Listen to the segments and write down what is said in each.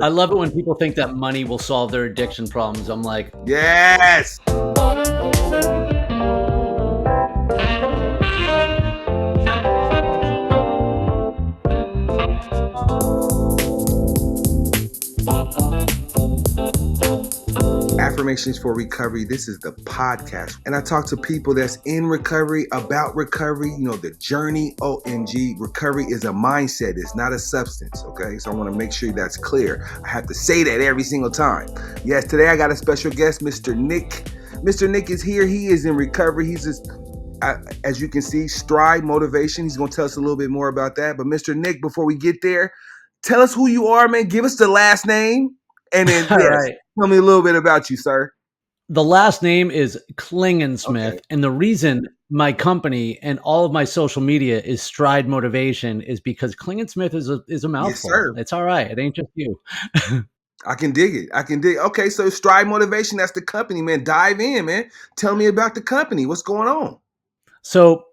I love it when people think that money will solve their addiction problems. I'm like, Yes. Affirmations for Recovery. This is the podcast. And I talk to people that's in recovery, about recovery, the journey. OMG, recovery is a mindset. It's not a substance, okay? So I want to make sure that's clear. I have to say that every single time. Yes, today I got a special guest, Mr. Nick. Mr. Nick is here. He is in recovery. He's just, as you can see, Stride Motivation. He's going to tell us a little bit more about that. But Mr. Nick, before we get there, tell us who you are, man. Give us the last name. And then, all yes, right. tell me a little bit about you, sir. The last name is Klingensmith. Okay. And the reason my company and all of my social media is Stride Motivation is because Klingensmith is a Yes, mouthful. sir. It's all right. It ain't just you. I can dig it. I can dig. Okay, so Stride Motivation, that's the company, man. Dive in, man. Tell me about the company. What's going on? So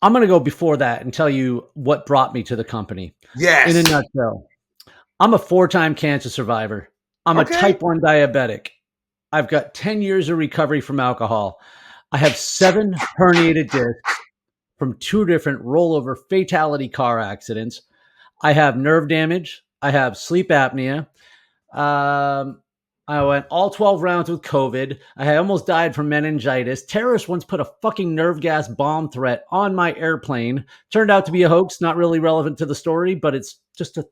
I'm going to go before that and tell you what brought me to the company. In a Yes. nutshell, I'm a 4-time cancer survivor. I'm a Okay. type 1 diabetic. I've got 10 years of recovery from alcohol. I have 7 herniated discs from 2 different rollover fatality car accidents. I have nerve damage. I have sleep apnea. Um, I went all 12 rounds with COVID. I almost died from meningitis. Terrorists once put a fucking nerve gas bomb threat on my airplane. Turned out to be a hoax, not really relevant to the story, but it's just a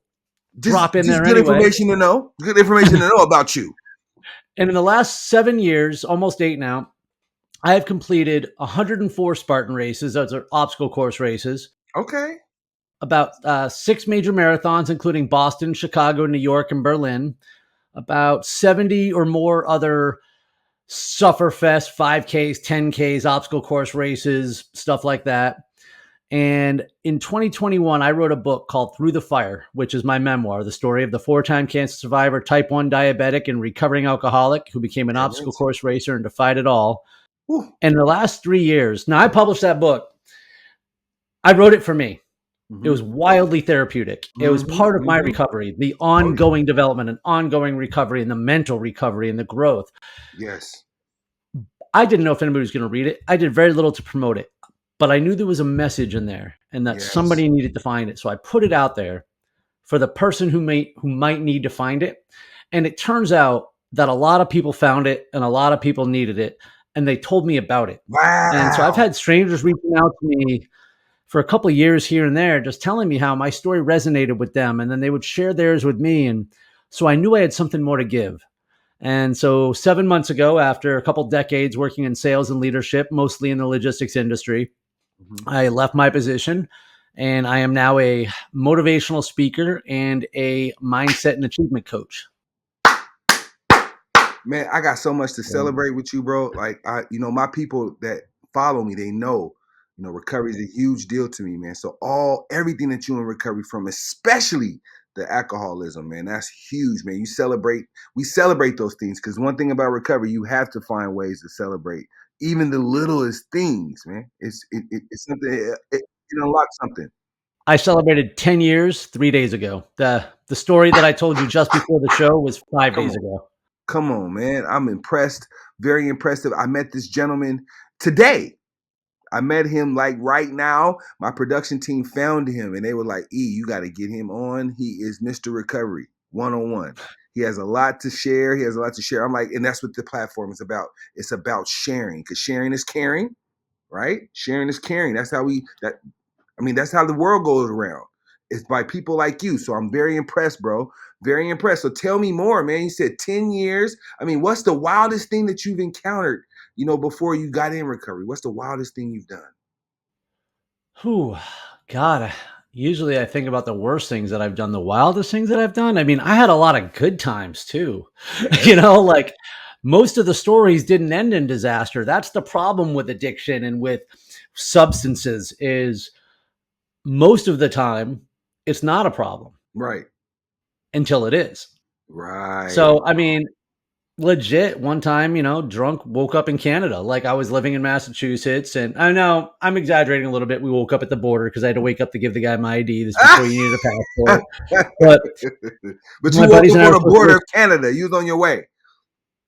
drop in Just there good anyway. information to know. Good information to know about you. And in the last 7 years, almost 8 now, I have completed 104 Spartan races. Those are obstacle course races. Okay. About 6 major marathons, including Boston, Chicago, New York, and Berlin. About 70 or more other Sufferfest 5Ks, 10Ks, obstacle course races, stuff like that. And in 2021, I wrote a book called Through the Fire, which is my memoir, the story of the 4-time cancer survivor, type 1 diabetic, and recovering alcoholic who became an obstacle Yes. course racer and defied it all. Whew. And the last 3 years, now I published that book. I wrote it for me. It was wildly therapeutic. It was part of my recovery, the Oh, yeah. ongoing development and ongoing recovery and the mental recovery and the growth. Yes. I didn't know if anybody was going to read it. I did very little to promote it, but I knew there was a message in there and that Yes. somebody needed to find it. So I put it out there for the person who might need to find it. And it turns out that a lot of people found it and a lot of people needed it, and they told me about it. And so I've Wow. had strangers reaching out to me for a couple of years here and there, just telling me how my story resonated with them. And then they would share theirs with me. And so I knew I had something more to give. And so 7 months ago, after a couple decades working in sales and leadership, mostly in the logistics industry, I left my position and I am now a motivational speaker and a mindset and achievement coach. Man, I got so much to celebrate with you, bro. Like my people that follow me, they know, recovery is a huge deal to me, man. So everything that you in recovery from, especially the alcoholism, man, that's huge, man. We celebrate those things because one thing about recovery, you have to find ways to celebrate even the littlest things, man. It's something. It unlocks something. I celebrated 10 years 3 days ago. The story that I told you just before the show was 5 days Come ago. Come on, man. I'm impressed. Very impressive. I met this gentleman today. I met him like right now. My production team found him and they were like, you got to get him on. He is Mr. Recovery 101. He has a lot to share. He has a lot to share. I'm like, and that's what the platform is about. It's about sharing because sharing is caring, right? Sharing is caring. That's how that's how the world goes around. It's by people like you. So I'm very impressed, bro. Very impressed. So tell me more, man. You said 10 years. What's the wildest thing that you've encountered, before you got in recovery? What's the wildest thing you've done? Whew, God. Usually I think about the worst things that I've done, the wildest things that I've done. I mean, I had a lot of good times too. Yes. Like most of the stories didn't end in disaster. That's the problem with addiction and with substances is most of the time it's not a problem Right. until it is. Right. So, I mean, legit one time, drunk, woke up in Canada. Like I was living in Massachusetts, and I know I'm exaggerating a little bit. We woke up at the border because I had to wake up to give the guy my ID. This is before you needed a passport. But But you my woke buddies up and I on were the supposed to border go. of Canada. You was on your way.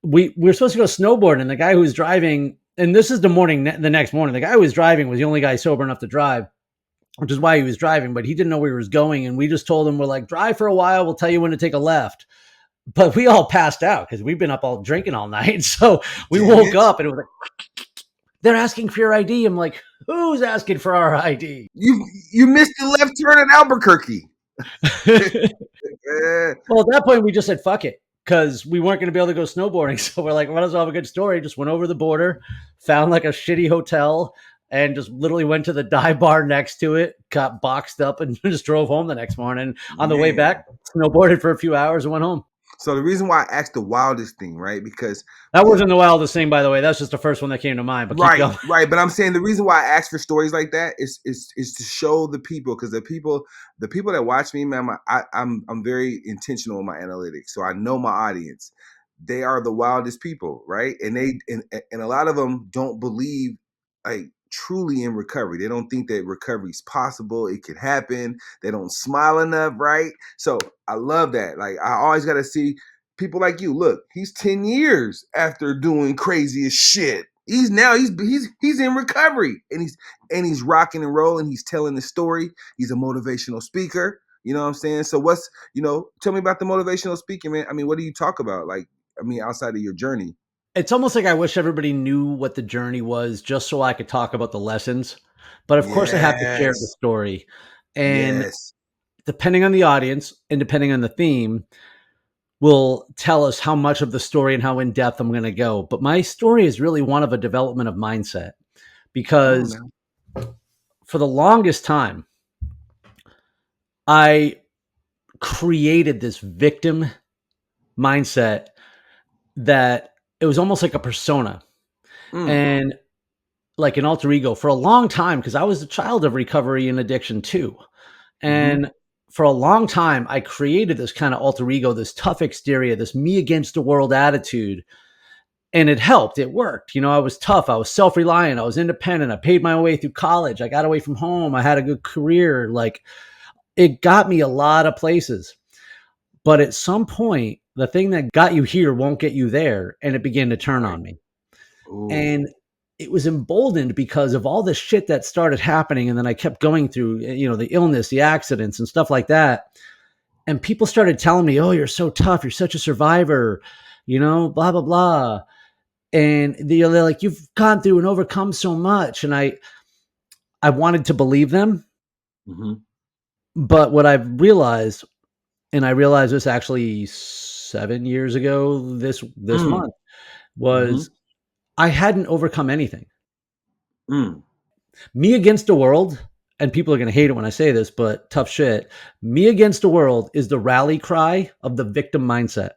We were supposed to go snowboarding, and the guy who was driving, and this is the next morning. The guy who was driving was the only guy sober enough to drive, which is why he was driving. But he didn't know where he was going, and we just told him, we're like, drive for a while. We'll tell you when to take a left. But we all passed out because we've been up all drinking all night. So we Damn woke it. up and it was like, they're asking for your ID. I'm like, who's asking for our ID? You missed the left turn in Albuquerque. Well, at that point, we just said, fuck it, because we weren't going to be able to go snowboarding. So we're like, well, let's have a good story. Just went over the border, found like a shitty hotel, and just literally went to the dive bar next to it, got boxed up, and just drove home the next morning. On the way Man. back, snowboarded for a few hours and went home. So the reason why I asked the wildest thing, right? Because That wasn't the wildest thing, by the way. That's just the first one that came to mind. But keep going. right. But I'm saying the reason why I ask for stories like that is to show the people, because the people that watch me, man, I'm very intentional in my analytics, so I know my audience. They are the wildest people, right? And and a lot of them don't believe like truly in recovery. They don't think that recovery is possible. It could happen. They don't smile enough, right? So I love that. Like I always got to see people like you. Look, he's 10 years after doing crazy as shit. He's in recovery, and he's rocking and rolling. He's telling the story. He's a motivational speaker. You know what I'm saying? So tell me about the motivational speaking, man. I mean, what do you talk about? Like, I mean, outside of your journey. It's almost like I wish everybody knew what the journey was just so I could talk about the lessons. But of course, I have to share the Yes. story. And Yes. depending on the audience and depending on the theme, will tell us how much of the story and how in depth I'm going to go. But my story is really one of a development of mindset, Come on because now. for the longest time, I created this victim mindset that it was almost like a persona Mm. and like an alter ego for a long time, because I was a child of recovery and addiction too. Mm-hmm. And for a long time, I created this kind of alter ego, this tough exterior, this me against the world attitude. And it helped. It worked. I was tough. I was self-reliant. I was independent. I paid my way through college. I got away from home. I had a good career. Like it got me a lot of places. But at some point, the thing that got you here won't get you there. And it began to turn Right. on me. Ooh. And it was emboldened because of all the shit that started happening. And then I kept going through, the illness, the accidents and stuff like that. And people started telling me, oh, you're so tough. You're such a survivor, blah, blah, blah. And they're like, you've gone through and overcome so much. And I wanted to believe them. Mm-hmm. But what I've realized, and I realized this actually 7 years ago, this Mm. month, Mm-hmm. was I hadn't overcome anything. Mm. Me against the world, and people are going to hate it when I say this, but tough shit. Me against the world is the rally cry of the victim mindset,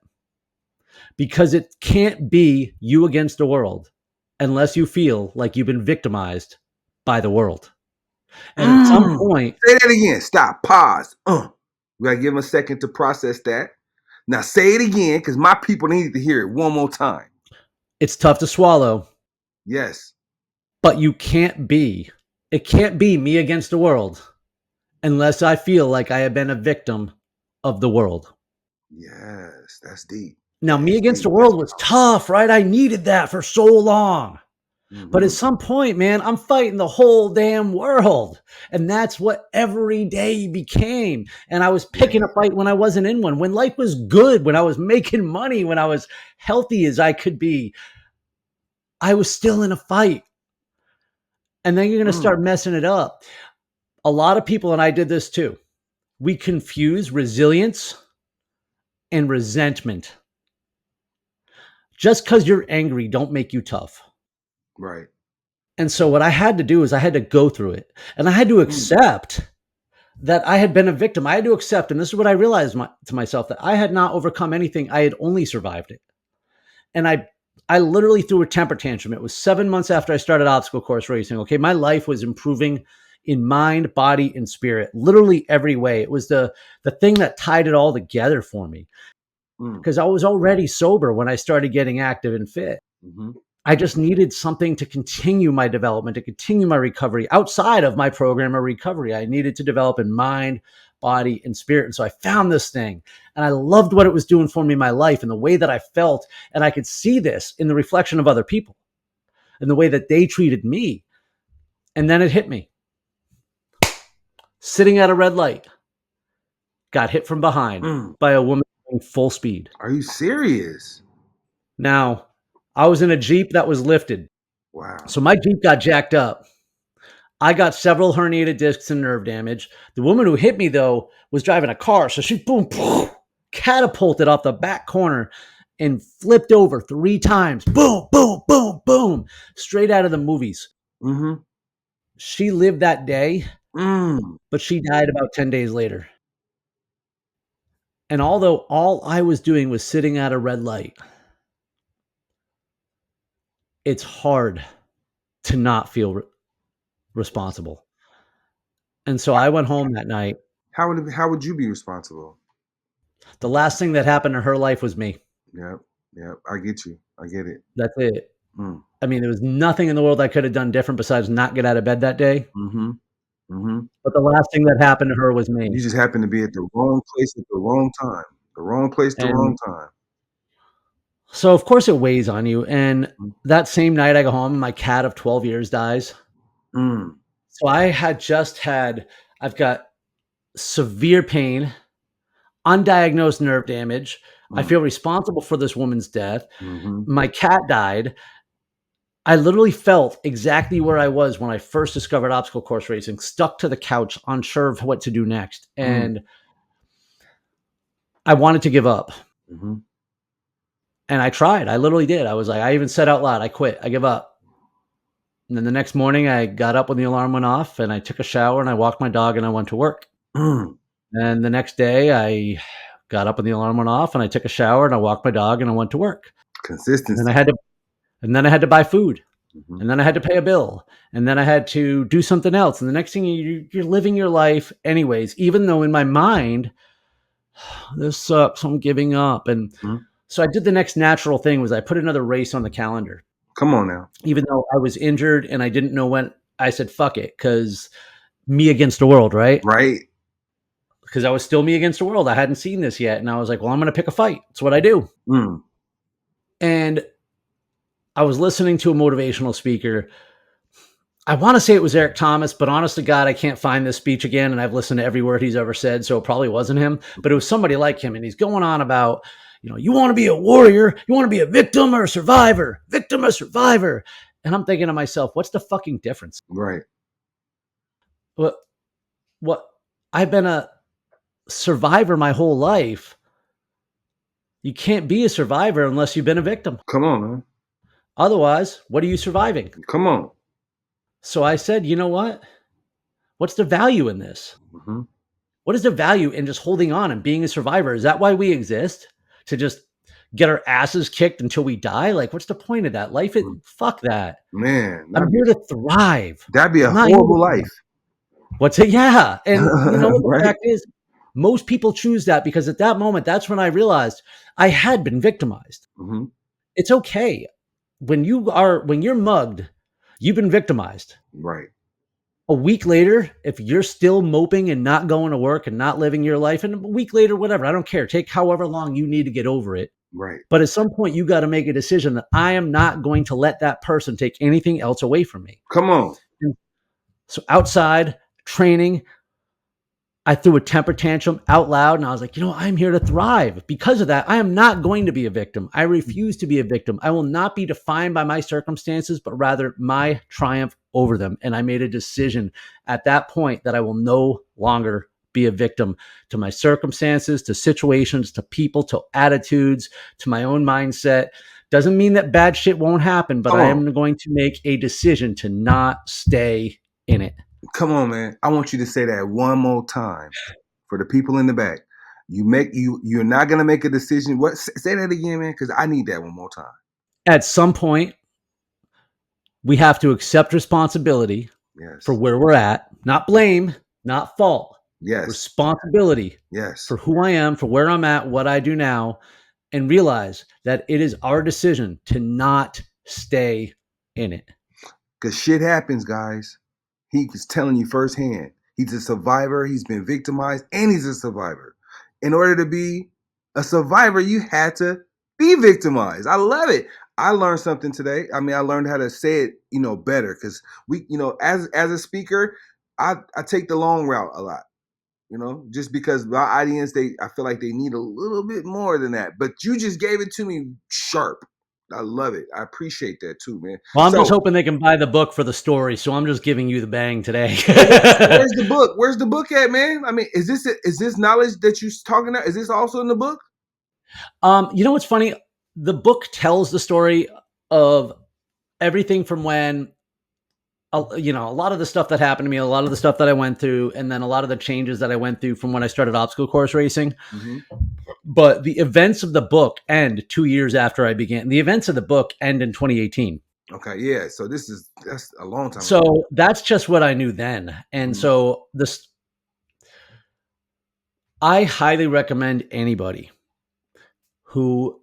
because it can't be you against the world unless you feel like you've been victimized by the world. And at some point, Say that again. Stop. Pause. We gotta give him a second to process that. Now say it again, because my people need to hear it one more time. it's tough to swallow, Yes. but it can't be me against the world unless I feel like I have been a victim of the world. Yes. That's deep. Now, That me is against deep. the world was tough, right? I needed that for so long. But Mm-hmm. at some point, man, I'm fighting the whole damn world. And that's what every day became. And I was picking a Man. fight when I wasn't in one. When life was good, when I was making money, when I was healthy as I could be, I was still in a fight. And then you're going to Mm. start messing it up. A lot of people, and I did this too, we confuse resilience and resentment. Just because you're angry, don't make you tough. Right. And so what I had to do is I had to go through it, and I had to Mm. accept that I had been a victim. I had to accept, and this is what I realized to myself, that I had not overcome anything. I had only survived it. And I literally threw a temper tantrum. It was 7 months after I started obstacle course racing. Okay. My life was improving in mind, body, and spirit, literally every way. It was the thing that tied it all together for me. because I was already sober when I started getting active and fit. Mm-hmm. I just needed something to continue my development, to continue my recovery outside of my program of recovery. I needed to develop in mind, body, and spirit. And so I found this thing and I loved what it was doing for me in my life and the way that I felt. And I could see this in the reflection of other people and the way that they treated me. And then it hit me. Sitting at a red light, got hit from behind by a woman going full speed. Are you serious? Now, I was in a Jeep that was lifted. Wow. So my Jeep got jacked up. I got several herniated discs and nerve damage. The woman who hit me, though, was driving a car. So she, boom, catapulted off the back corner and flipped over 3 times. Boom, boom, boom, boom. Straight out of the movies. Mm-hmm. She lived that day, but she died about 10 days later. And although all I was doing was sitting at a red light, it's hard to not feel responsible. And so I went home that night. How would you be responsible? The last thing that happened to her life was me. Yep. I get you. I get it. That's it. I mean, there was nothing in the world I could have done different besides not get out of bed that day. Mm-hmm. Mm-hmm. But the last thing that happened to her was me. You just happened to be at the wrong place at the wrong time. The wrong place, the wrong time. So of course it weighs on you. And that same night I go home and my cat of 12 years dies. So I've got severe pain, undiagnosed nerve damage. I feel responsible for this woman's death. My cat died. I literally felt exactly where I was when I first discovered obstacle course racing, stuck to the couch, unsure of what to do next. And I wanted to give up. And I tried. I literally did. I was like, I even said out loud, I quit. I give up. And then the next morning I got up when the alarm went off and I took a shower and I walked my dog and I went to work. And the next day I got up when the alarm went off and I took a shower and I walked my dog and I went to work. Consistency. And then I had to buy food. And then I had to pay a bill. And then I had to do something else. And the next thing you're living your life anyways, even though in my mind, this sucks, I'm giving up. And so I did the next natural thing was I put another race on the calendar. Come on now. Even though I was injured and I didn't know when, I said, fuck it. Cause me against the world, right? Right. Because I was still me against the world. I hadn't seen this yet. And I was like, well, I'm going to pick a fight. That's what I do. And I was listening to a motivational speaker. I want to say it was Eric Thomas, but honest to God, I can't find this speech again. And I've listened to every word he's ever said. So it probably wasn't him, but it was somebody like him. And he's going on about, you want to be a warrior. You want to be a victim or a survivor, victim or survivor. And I'm thinking to myself, what's the fucking difference? Right. What I've been a survivor my whole life. You can't be a survivor unless you've been a victim. Come on, man. Otherwise, what are you surviving? Come on. So I said, you know what? What's the value in this? What is the value in just holding on and being a survivor? Is that why we exist? To just get our asses kicked until we die? Like, what's the point of that? Life is fuck that. Man. I'm here to thrive. That'd be a horrible life. What's it? Yeah. And you know what the fact is? Most people choose that because at that moment, that's when I realized I had been victimized. It's okay. When you're mugged, you've been victimized. Right. A week later, if you're still moping and not going to work and not living your life, and a week later, whatever, I don't care. Take however long you need to get over it. Right. But at some point, you got to make a decision that I am not going to let that person take anything else away from me. Come on. And so outside training, I threw a temper tantrum out loud and I was like, I'm here to thrive. Because of that, I am not going to be a victim. I refuse to be a victim. I will not be defined by my circumstances, but rather my triumph over them. And I made a decision at that point that I will no longer be a victim to my circumstances, to situations, to people, to attitudes, to my own mindset. Doesn't mean that bad shit won't happen, but I am going to make a decision to not stay in it. Come on, man. I want you to say that one more time for the people in the back. You're not going to make a decision. What? Say that again, man, because I need that one more time. At some point, we have to accept responsibility for where we're at. Not blame, not fault. Yes. Responsibility yes. for who I am, for where I'm at, what I do now. and realize that it is our decision to not stay in it. Because shit happens, guys. He's telling you firsthand. He's a survivor. He's been victimized, and he's a survivor. In order to be a survivor, you had to be victimized. I love it. I learned something today. I mean, I learned how to say it, better. Because as a speaker, I take the long route a lot. Just because my audience, I feel like they need a little bit more than that. But you just gave it to me sharp. I love it. I appreciate that too, man. Well, I'm just So hoping they can buy the book for the story, so I'm just giving you the bang today. where's the book? Where's the book at, man? I mean, is this knowledge that you're talking about? Is this also in the book? You know what's funny? The book tells the story of everything from when, a lot of the stuff that happened to me, a lot of the stuff that I went through, and then a lot of the changes that I went through from when I started obstacle course racing. Mm-hmm. But the events of the book end 2 years after I began. The events of the book end in 2018. Okay, yeah. So that's a long time ago. So that's just what I knew then. And Mm-hmm. so I highly recommend anybody who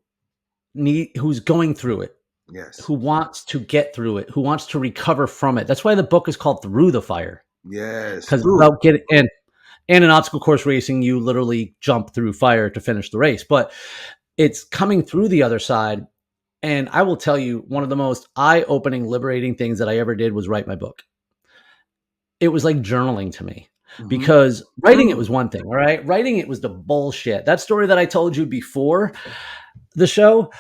who's going through it, Yes. who wants to get through it, who wants to recover from it. That's why the book is called Through the Fire, Yes. because without getting in an obstacle course racing, you literally jump through fire to finish the race, but it's coming through the other side. And I will tell you, one of the most eye-opening, liberating things that I ever did was write my book. It was like journaling to me, Mm-hmm. because writing it was one thing, all right? Writing it was the bullshit. That story that I told you before the show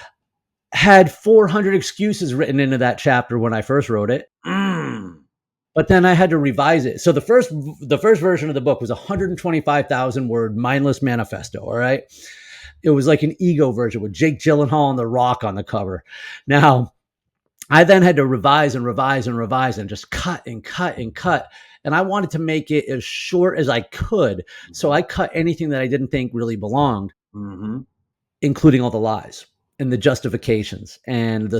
had 400 excuses written into that chapter when I first wrote it. Mm. But then I had to revise it. So the first version of the book was 125,000 word mindless manifesto. All right. It was like an ego version with Jake Gyllenhaal and The Rock on the cover. Now, I then had to revise and revise and revise and just cut and cut and cut. And I wanted to make it as short as I could. So I cut anything that I didn't think really belonged, Mm-hmm. including all the lies and the justifications and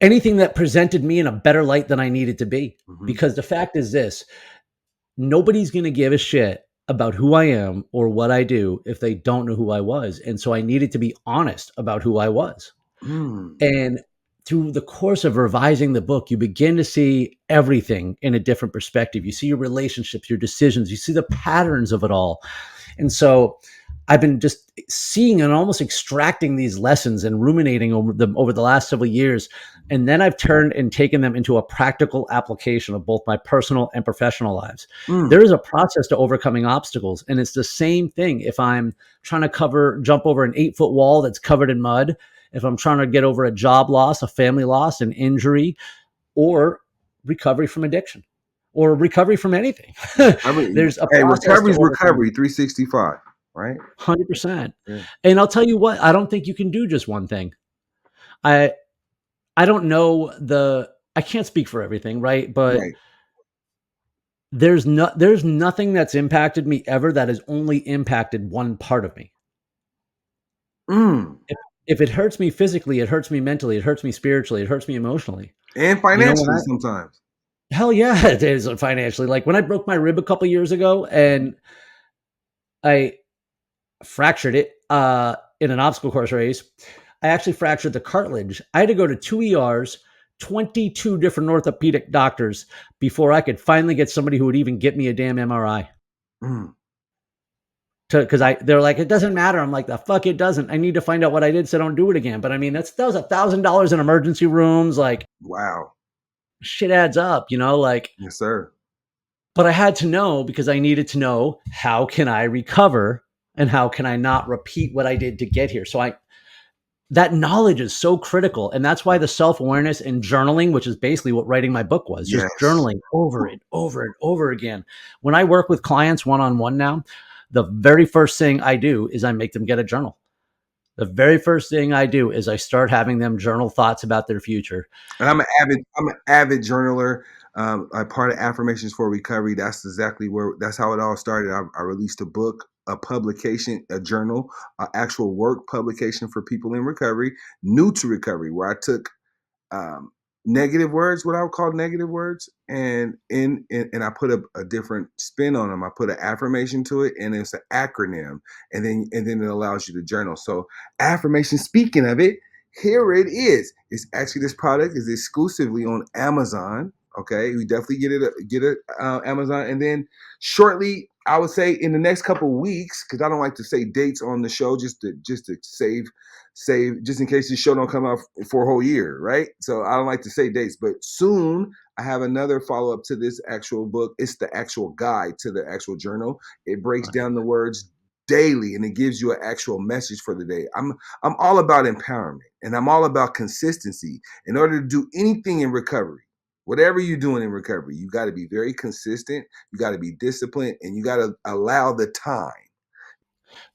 anything that presented me in a better light than I needed to be. Mm-hmm. Because the fact is this: nobody's going to give a shit about who I am or what I do if they don't know who I was. And so I needed to be honest about who I was. Mm. And through the course of revising the book, you begin to see everything in a different perspective. You see your relationships, your decisions, you see the patterns of it all. And so I've been just seeing and almost extracting these lessons and ruminating over them over the last several years. And then I've turned and taken them into a practical application of both my personal and professional lives. Mm. There is a process to overcoming obstacles. And it's the same thing if I'm trying to jump over an 8-foot wall that's covered in mud, if I'm trying to get over a job loss, a family loss, an injury, or recovery from addiction, or recovery from anything. I mean, There's a hey, process to recovery's overcome. recovery 365, right? 100%. Yeah. And I'll tell you what, I don't think you can do just one thing. I I don't know I can't speak for everything, right? But Right. there's nothing that's impacted me ever that has only impacted one part of me. Mm. If it hurts me physically, it hurts me mentally, it hurts me spiritually, it hurts me emotionally. And You know, when financially I sometimes. hell yeah, it is financially. Like when I broke my rib a couple years ago and I fractured it in an obstacle course race. I actually fractured the cartilage. I had to go to 2 ERs, 22 different orthopedic doctors before I could finally get somebody who would even get me a damn MRI. Mm. Because they're like, it doesn't matter. I'm like, the fuck it doesn't. I need to find out what I did so I don't do it again. But I mean, that was $1,000 in emergency rooms. Like Wow. shit adds up, like. Yes, sir. But I had to know because I needed to know, how can I recover and how can I not repeat what I did to get here. So that knowledge is so critical. And that's why the self-awareness and journaling, which is basically what writing my book was, just Yes. journaling over and over and over again. When I work with clients one-on-one now, the very first thing I do is I make them get a journal. The very first thing I do is I start having them journal thoughts about their future. And I'm an avid journaler. I'm part of Affirmations for Recovery. That's how it all started. I released a book, a publication, a journal, an actual work publication for people in recovery, new to recovery, where I took negative words, what I would call negative words, and and I put a different spin on them. I put an affirmation to it, and it's an acronym, and then it allows you to journal. So affirmation. Speaking of it, here it is. It's actually, this product is exclusively on Amazon. Okay, we definitely get it Amazon, and then shortly, I would say in the next couple of weeks, because I don't like to say dates on the show, just to save just in case this show don't come out for a whole year, right? So I don't like to say dates, but soon I have another follow up to this actual book. It's the actual guide to the actual journal. It breaks down the words daily, and it gives you an actual message for the day. I'm all about empowerment, and I'm all about consistency. In order to do anything in recovery, whatever you're doing in recovery, you got to be very consistent, you got to be disciplined, and you got to allow the time.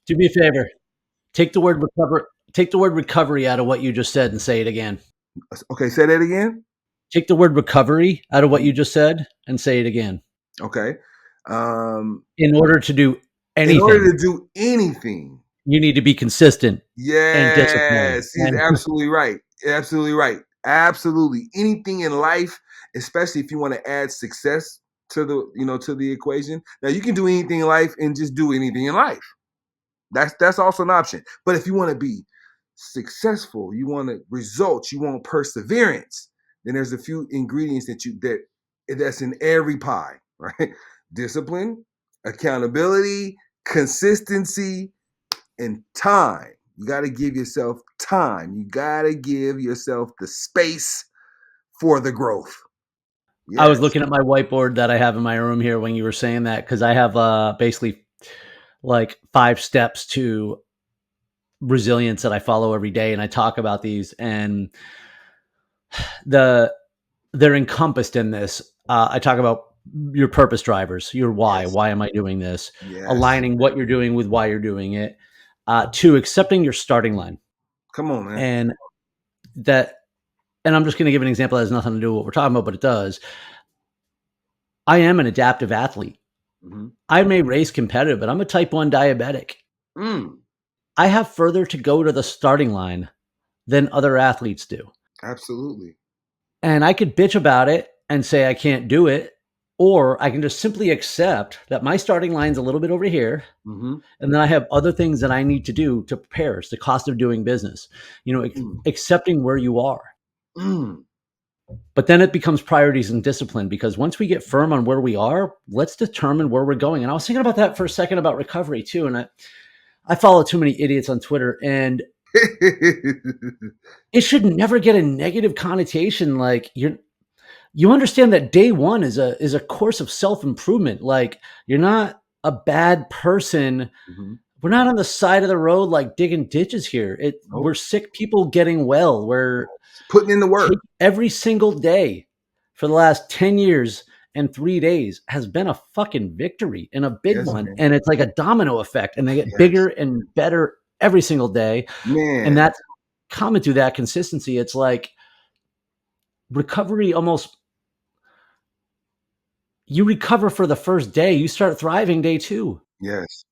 Do me a favor. Take the word recover. Take the word recovery out of what you just said and say it again. Okay, say that again. Take the word recovery out of what you just said and say it again. Okay. In order to do In order anything, to do anything, you need to be consistent and disciplined. yes, he's And absolutely right. Absolutely right. Absolutely. Anything in life, especially if you want to add success to the equation. Now you can do anything in life and just do anything in life. That's also an option. But if you want to be successful, you want results, you want perseverance, then there's a few ingredients that's in every pie, right? Discipline, accountability, consistency, and time. You got to give yourself time. You got to give yourself the space for the growth. I was Yes. looking at my whiteboard that I have in my room here when you were saying that, because I have basically like 5 steps to resilience that I follow every day, and I talk about these, and they're encompassed in this. I talk about your purpose drivers, your why. Yes. Why am I doing this? Yes. Aligning what you're doing with why you're doing it. 2, accepting your starting line, Come on, man. and that. And I'm just going to give an example that has nothing to do with what we're talking about, but it does. I am an adaptive athlete. Mm-hmm. I may race competitive, but I'm a type 1 diabetic. I have further to go to the starting line than other athletes do. Absolutely. And I could bitch about it and say I can't do it, or I can just simply accept that my starting line's a little bit over here. Mm-hmm. And then I have other things that I need to do to prepare. It's the cost of doing business, accepting where you are. But then it becomes priorities and discipline, because once we get firm on where we are, let's determine where we're going. And I was thinking about that for a second about recovery too. And I follow too many idiots on Twitter, and it should never get a negative connotation. Like you understand that day one is a course of self-improvement. Like, you're not a bad person. Mm-hmm. We're not on the side of the road like digging ditches here. Nope. We're sick people getting well. We're putting in the work. Every single day for the last 10 years and 3 days has been a fucking victory, and a big one. Man. And it's like a domino effect, and they get bigger and better every single day. Man. And that's common through that consistency. It's like recovery almost, you recover for the first day, you start thriving day 2. Yes.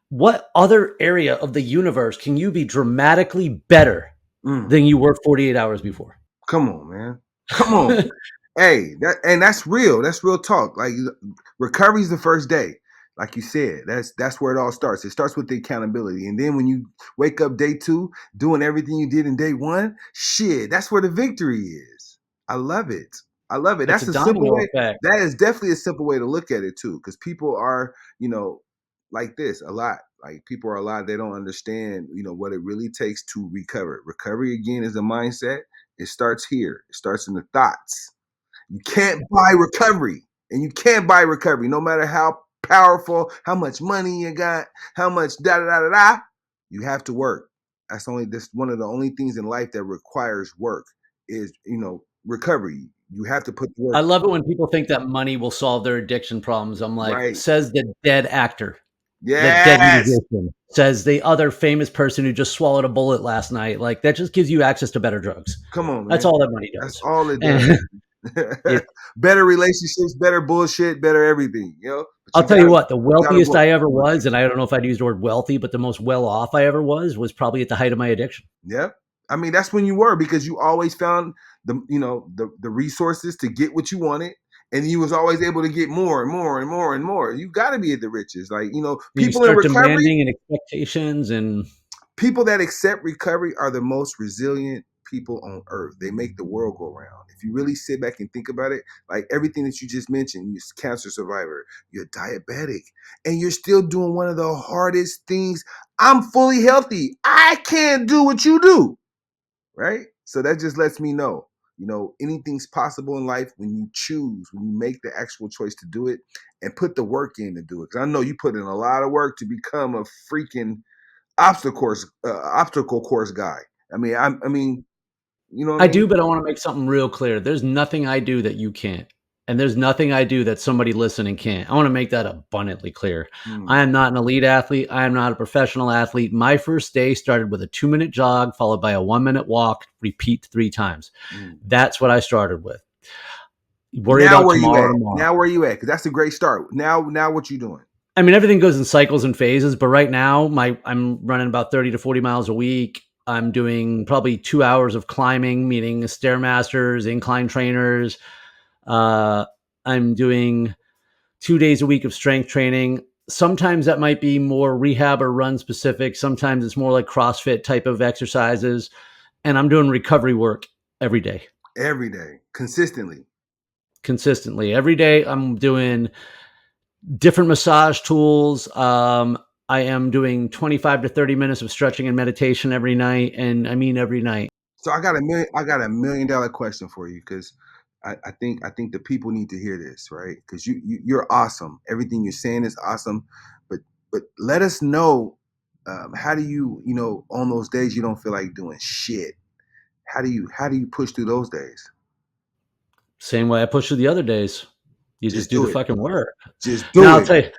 What other area of the universe can you be dramatically better than you were 48 hours before? Come on, man. Come on. Hey, that's real. That's real talk. Like, recovery is the first day. Like you said, that's where it all starts. It starts with the accountability. And then when you wake up day 2, doing everything you did in day 1, shit, that's where the victory is. I love it. I love it. That's It's a a simple domino way. effect. That is definitely a simple way to look at it too. Because people are, like this a lot. Like, people are a lot. They don't understand, what it really takes to recover. Recovery, again, is a mindset. It starts here. It starts in the thoughts. You can't buy recovery, and you can't buy recovery no matter how powerful, how much money you got, how much da da da da da. You have to work. That's one of the only things in life that requires work is, recovery. You have to put the work. I love it when people think that money will solve their addiction problems. I'm like, Right. says the dead actor, the dead Yes. musician, says the other famous person who just swallowed a bullet last night. Like, that just gives you access to better drugs. Come on, man. That's all that money does. That's all it does. Better relationships, better bullshit, better everything. I'll tell you what, the wealthiest I ever was, and I don't know if I'd use the word wealthy, but the most well off I ever was probably at the height of my addiction. Yep. I mean, that's when you were, because you always found the resources to get what you wanted, and you was always able to get more and more and more and more. You got to be at the riches. Like, You people in start recovery, demanding and expectations, and people that accept recovery are the most resilient people on earth. They make the world go round. If you really sit back and think about it, like everything that you just mentioned, you're a cancer survivor, you're diabetic, and you're still doing one of the hardest things. I'm fully healthy. I can't do what you do, right? So that just lets me know, anything's possible in life when you choose, when you make the actual choice to do it and put the work in to do it. Because I know you put in a lot of work to become a freaking obstacle course guy. I mean, you know what I I mean? do, but I wanna make something real clear. There's nothing I do that you can't, and there's nothing I do that somebody listening can't. I wanna make that abundantly clear. I Mm, am not an elite athlete. I am not a professional athlete. My first day started with a 2-minute jog followed by a 1-minute walk, repeat 3 times. mm. That's what I started with. Worry Now about where you tomorrow, at? tomorrow. Now where you at? Because that's a great start. Now what you doing? I mean, everything goes in cycles and phases, but right now I'm running about 30 to 40 miles a week. I'm doing probably 2 hours of climbing, meaning stairmasters, incline trainers. Uh, I'm doing 2 days a week of strength training. Sometimes that might be more rehab or run specific. Sometimes it's more like CrossFit type of exercises. And I'm doing recovery work every day, Every day, consistently. consistently. Every day I'm doing different massage tools. I am doing 25 to 30 minutes of stretching and meditation every night. And I mean, every night. So I got a $1 million question for you, because I think the people need to hear this, right? Because you're awesome. Everything you're saying is awesome, but let us know, how do you on those days you don't feel like doing shit? How do you push through those days? Same way I push through the other days. You just Just do do the it. fucking work. Just Now do it.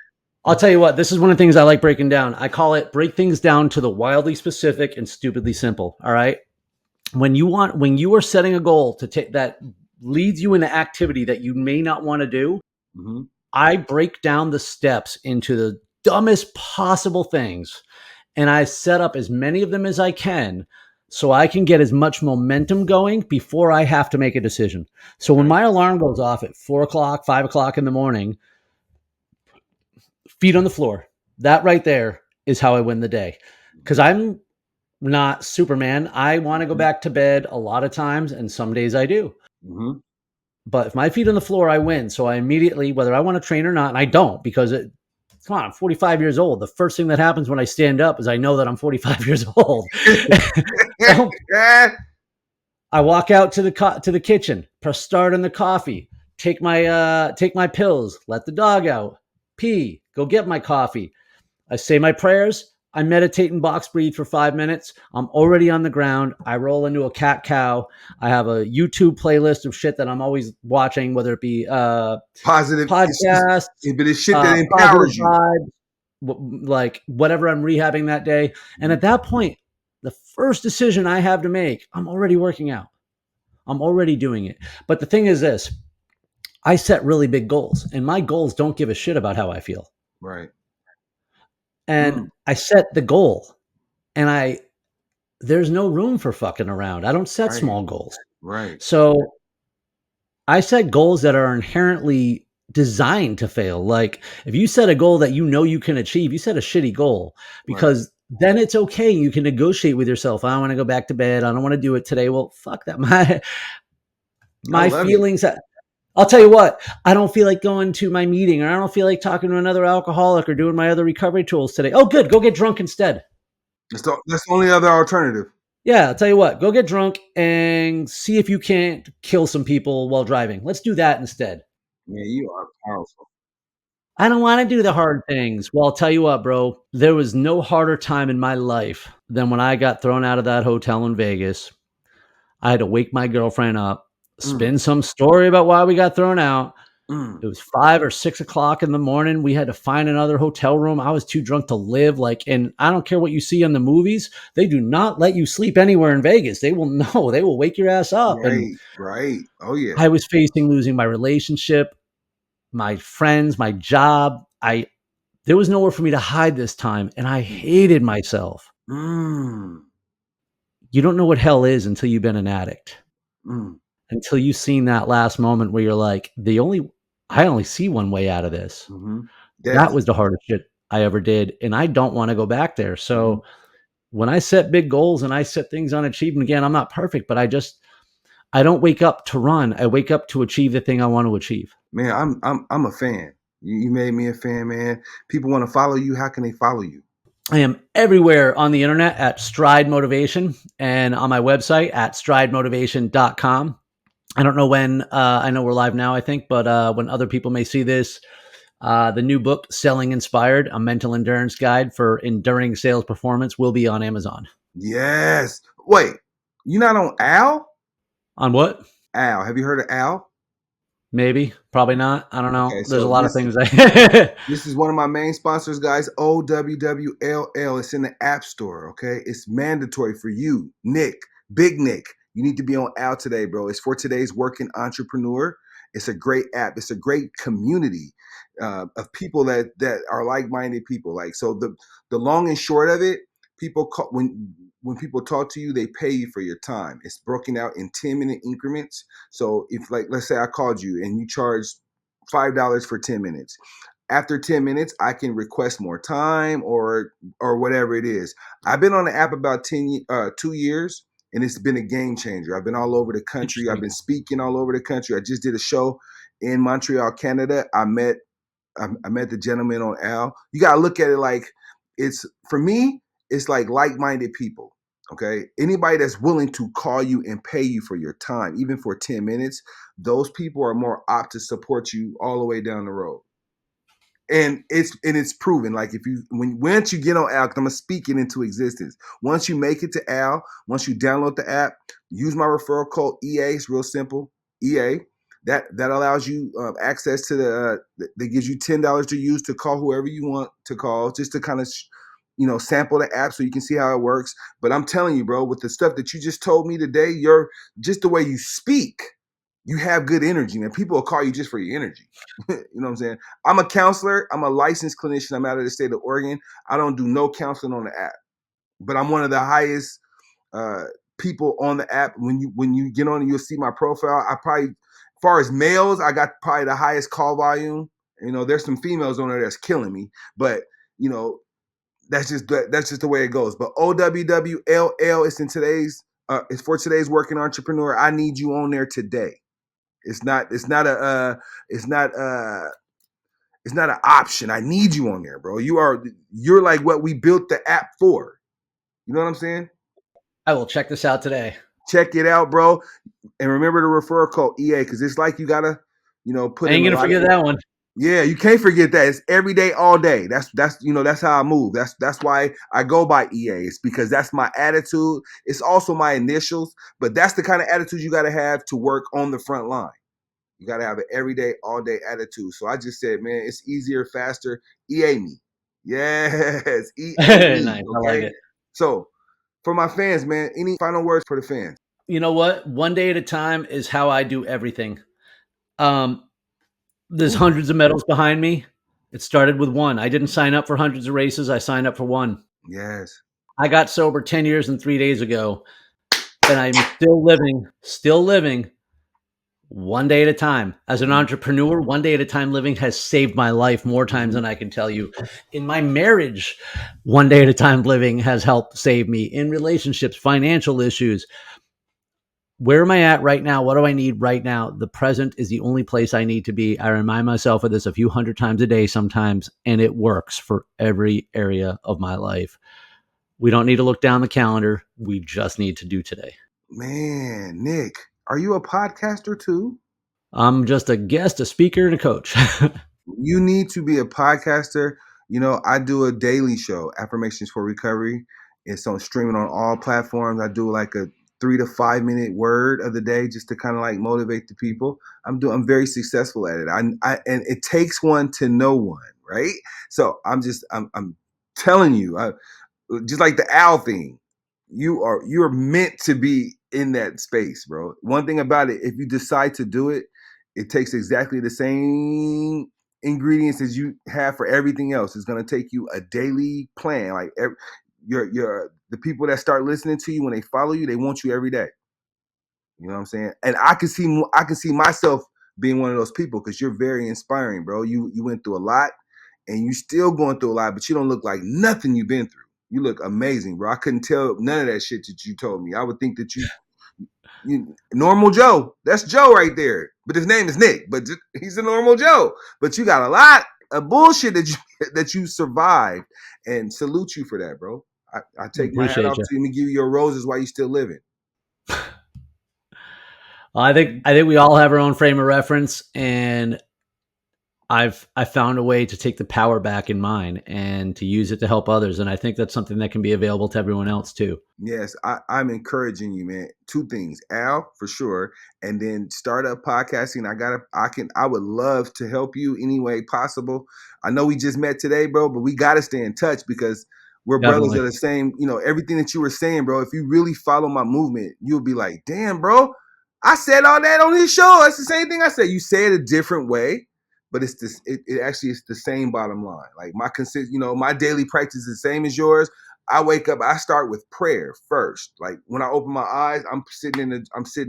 I'll tell you what, this is one of the things I like breaking down. I call it break things down to the wildly specific and stupidly simple. All right. When you are setting a goal to take that leads you into activity that you may not want to do, Hmm. I break down the steps into the dumbest possible things and I set up as many of them as I can so I can get as much momentum going before I have to make a decision. So when Right. my alarm goes off at 4 o'clock, 5 o'clock in the morning, feet on the floor, that right there is how I win the day. Because I'm not Superman. I want to go Hmm. back to bed a lot of times, and some days I do. Hmm. But if my feet on the floor, I win. So I immediately, whether I want to train or not, and I don't because come on, I'm 45 years old. The first thing that happens when I stand up is I know that I'm 45 years old. So I walk out to the kitchen, press start on the coffee, take my pills, let the dog out, pee, go get my coffee. I say my prayers. I meditate and box breathe for 5 minutes. I'm already on the ground. I roll into a cat cow. I have a YouTube playlist of shit that I'm always watching, whether it be Positive. podcasts, But it's shit that positive empowers you. vibes, like whatever I'm rehabbing that day. And Mhm. at that point, the first decision I have to make, I'm already working out. I'm already doing it. But the thing is this, I set really big goals, and my goals don't give a shit about how I feel. Right. And Mm. I set the goal, and there's no room for fucking around. I don't set Right. small goals. Right. So I set goals that are inherently designed to fail. Like if you set a goal that you know you can achieve, you set a shitty goal Right. because then it's okay. You can negotiate with yourself. I don't want to go back to bed. I don't want to do it today. Well, fuck that. I My love it. feelings. I'll tell you what. I don't feel like going to my meeting, or I don't feel like talking to another alcoholic or doing my other recovery tools today. Oh, good. Go get drunk instead. That's the only other alternative. Yeah, I'll tell you what, go get drunk and see if you can't kill some people while driving. Let's do that instead. Man, you are powerful. I don't want to do the hard things. Well, I'll tell you what, bro, there was no harder time in my life than when I got thrown out of that hotel in Vegas. I had to wake my girlfriend up, Mm. spin some story about why we got thrown out. Mm. It was 5 or 6 o'clock in the morning. We had to find another hotel room. I was too drunk to live. And I don't care what you see in the movies. They do not let you sleep anywhere in Vegas. They will know. They will wake your ass up. And Right. Right. Oh yeah. I was facing losing my relationship, my friends, my job. There was nowhere for me to hide this time, and I hated myself. Mm. you don't know what hell is until you've been an addict. Mm. Until you've seen that last moment where you're like, I only see one way out of this. Mm-hmm. That Death. was the hardest shit I ever did, and I don't wanna go back there. Mm-hmm. So, when I set big goals and I set things on achievement, again, I'm not perfect, but I don't wake up to run. I wake up to achieve the thing I want to achieve. Man, I'm a fan. You made me a fan, man. People want to follow you. How can they follow you? I am everywhere on the internet at Stride Motivation and on my website at stridemotivation.com. I don't know when, I know we're live now, I think, but when other people may see this, the new book, Selling Inspired, a mental endurance guide for enduring sales performance, will be on Amazon. Yes. Wait, you not on Al? On what? Al. Have you heard of Al? Maybe, probably not. I don't know. Okay, There's a so lot of this things. I this is one of my main sponsors, guys. OWWLL. It's in the App Store. Okay, it's mandatory for you, Nick, Big Nick. You need to be on Al today, bro. It's for today's working entrepreneur. It's a great app. It's a great community of people that are like-minded people. Like so, the long and short of it, people call, when people talk to you, they pay you for your time. It's broken out in 10-minute increments. So if like let's say I called you and you charge $5 for 10 minutes. After 10 minutes, I can request more time or whatever it is. I've been on the app about 2 years and it's been a game changer. I've been all over the country. I've Interesting. been speaking all over the country. I just did a show in Montreal, Canada. I met the gentleman on Al. You gotta look at it like it's for me, it's like-minded people. Okay. Anybody that's willing to call you and pay you for your time, even for 10 minutes, those people are more apt to support you all the way down the road. And it's proven. Like if you once you get on Al, 'cause I'm gonna speak it into existence. Once you make it to Al, once you download the app, use my referral code EA. It's real simple. EA. That allows you access to that gives you $10 to use to call whoever you want to call, just to kind of sample the app so you can see how it works. But I'm telling you, bro, with the stuff that you just told me today, you're just the way you speak, you have good energy, man. People will call you just for your energy. You know what I'm saying? I'm a counselor. I'm a licensed clinician. I'm out of the state of Oregon. I don't do no counseling on the app, but I'm one of the highest uh, people on the app. When you get on, you'll see my profile. I probably, as far as males, I got probably the highest call volume. There's some females on there that's killing me, but you know that's just the way it goes. But OWWLL is in today's. It's for today's working entrepreneur. I need you on there today. It's not. It's not a. It's not. It's not an option. I need you on there, bro. You're like what we built the app for. You know what I'm saying? I will check this out today. Check it out, bro. And remember the referral code EA because it's like you gotta, I put ain't in a gonna lot of. forget that one. Yeah, you can't forget that. It's every day, all day. That's how I move. That's why I go by EA. It's because that's my attitude. It's also my initials, but that's the kind of attitude you gotta have to work on the front line. You got to have an everyday, all day attitude. So I just said, man, it's easier, faster. EA me. Yes, EA me. Nice. I like Okay. it. So for my fans, man, any final words for the fans? You know what? One day at a time is how I do everything. Um, there's Ooh, hundreds of medals behind me. It started with one. I didn't sign up for hundreds of races. I signed up for one. yes. I got sober 10 years and 3 days ago, and I'm still living one day at a time. As an Mhm. entrepreneur, one day at a time living has saved my life more times Mhm. than I can tell you. In my marriage, one day at a time living has helped save me. In relationships, financial issues, where am I at right now? What do I need right now? The present is the only place I need to be. I remind myself of this a few hundred times a day sometimes, and it works for every area of my life. We don't need to look down the calendar. We just need to do today. Man, Nick, are you a podcaster too? I'm just a guest, a speaker, and a coach. You need to be a podcaster. I do a daily show, Affirmations for Recovery. It's on streaming on all platforms. I do like a 3 to 5 minute word of the day just to kind of like motivate the people. I'm very successful at it. And it takes one to know one, right? So I'm telling you, just like the owl thing, you're meant to be in that space, bro. One thing about it, if you decide to do it, it takes exactly the same ingredients as you have for everything else. It's going to take you a daily plan. the people that start listening to you when they follow you, they want you every day. You know what I'm saying? And I can see myself being one of those people because you're very inspiring, bro. You went through a lot and you still going through a lot, but you don't look like nothing you've been through. You look amazing, bro. I couldn't tell none of that shit that you told me. I would think that you normal Joe. That's Joe right there. But his name is Nick. But he's a normal Joe. But you got a lot of bullshit that you survived, and salute you for that, bro. I take my hat Appreciate off you. to you and give you your roses while you still living. I think we all have our own frame of reference, and I found a way to take the power back in mine and to use it to help others, and I think that's something that can be available to everyone else too. Yes, I'm encouraging you, man. Two things, Al, for sure, and then start up podcasting. I would love to help you any way possible. I know we just met today, bro, but we got to stay in touch because we're brothers Definitely. of the same. Everything that you were saying, bro. If you really follow my movement, you'll be like, damn, bro, I said all that on this show. It's the same thing I said. You say it a different way, but it's this. It actually is the same bottom line. Like my daily practice is the same as yours. I wake up, I start with prayer first. Like when I open my eyes, I'm sitting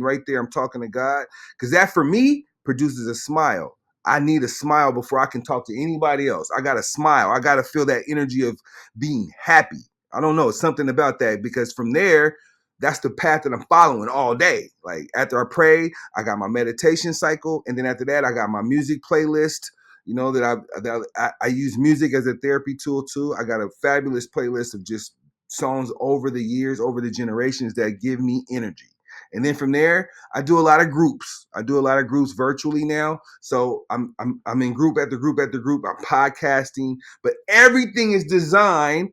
right there, I'm talking to God. Cause that for me produces a smile. I need a smile before I can talk to anybody else. I gotta smile. I gotta feel that energy of being happy. I don't know, something about that because from there, that's the path that I'm following all day. Like after I pray, I got my meditation cycle, and then after that, I got my music playlist. I use music as a therapy tool too. I got a fabulous playlist of just songs over the years, over the generations that give me energy. And then from there, I do a lot of groups. I do a lot of groups virtually now. So I'm in group after group after group. I'm podcasting, but everything is designed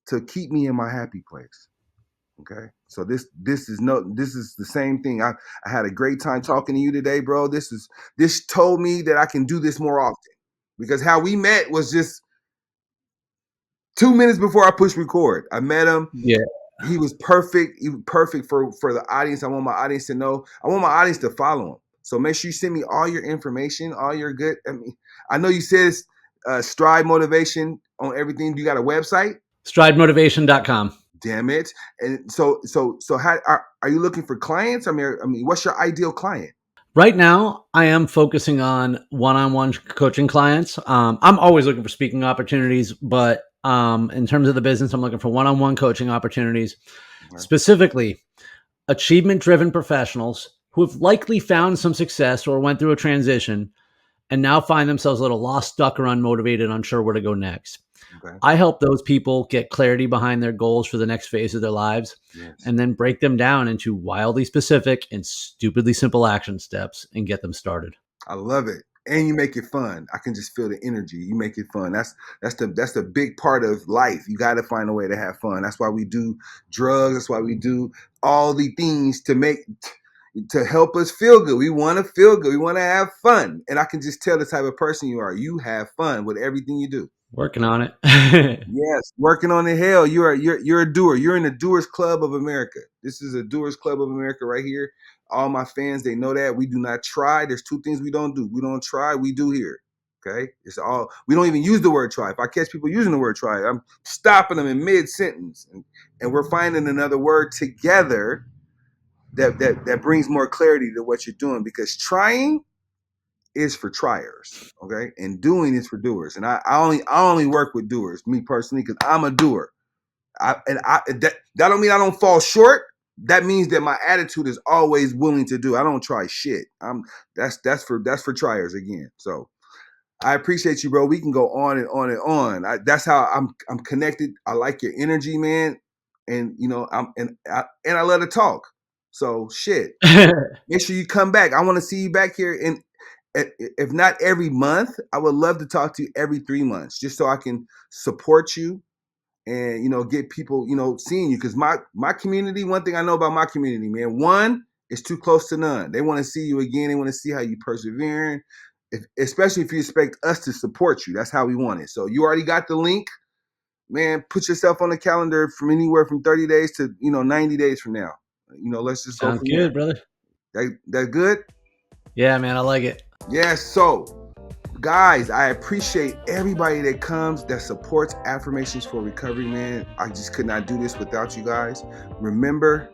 to keep me in my happy place. Okay. So this is the same thing. I had a great time talking to you today, bro. This told me that I can do this more often because how we met was just 2 minutes before I pushed record. I met him. Yeah. He was perfect. He was perfect for the audience. I want my audience to know. I want my audience to follow him. So make sure you send me all your information, all your good. I know you said Stride Motivation on everything. You got a website? StrideMotivation.com. Damn it! And so how are you looking for clients? I mean, what's your ideal client? Right now, I am focusing on one-on-one coaching clients. I'm always looking for speaking opportunities, but in terms of the business, I'm looking for one-on-one coaching opportunities, Okay. specifically achievement-driven professionals who have likely found some success or went through a transition and now find themselves a little lost, stuck, or unmotivated, unsure where to go next. Okay. I help those people get clarity behind their goals for the next phase of their lives Yes. and then break them down into wildly specific and stupidly simple action steps and get them started. I love it. And you make it fun. I can just feel the energy. You make it fun. That's the big part of life. You got to find a way to have fun. That's why we do drugs. That's why we do all the things to help us feel good. We want to feel good. We want to have fun. And I can just tell the type of person you are. You have fun with everything you do. Working on it. Yes, working on the hill. You're a doer. You're in the Doers Club of America. This is a Doers Club of America right here. All my fans, they know that we do not try. There's two things we don't do. We don't try. We do here. Okay, it's all. We don't even use the word try. If I catch people using the word try, I'm stopping them in mid sentence, and we're finding another word together that brings more clarity to what you're doing. Because trying is for triers, okay, and doing is for doers. And I only work with doers, me personally, because I'm a doer. That don't mean I don't fall short. That means that my attitude is always willing to do. I don't try shit. That's for triers again. So I appreciate you, bro. We can go on and on and on. That's how I'm connected. I like your energy, man, and I love to talk. So shit. Make sure you come back. I want to see you back here in if not every month, I would love to talk to you every 3 months, just so I can support you and get people seeing you. Because my community, one thing I know about my community, man, one is too close to none. They want to see you again. They want to see how you persevering, especially if you expect us to support you. That's how we want it. So you already got the link, man. Put yourself on the calendar from anywhere from 30 days to 90 days from now. Let's just go Sounds from there. good, brother. That good? Yeah, man, I like it. Yes. So Guys, I appreciate everybody that comes, that supports Affirmations for Recovery, man. I just could not do this without you guys. Remember,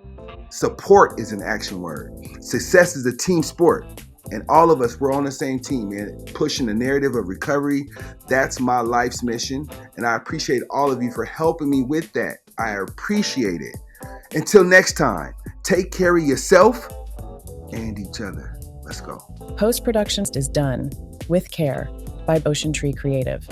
support is an action word. Success is a team sport. And all of us, we're on the same team, man. Pushing the narrative of recovery. That's my life's mission. And I appreciate all of you for helping me with that. I appreciate it. Until next time, take care of yourself and each other. Let's go. Post-production is done with care by Ocean Tree Creative.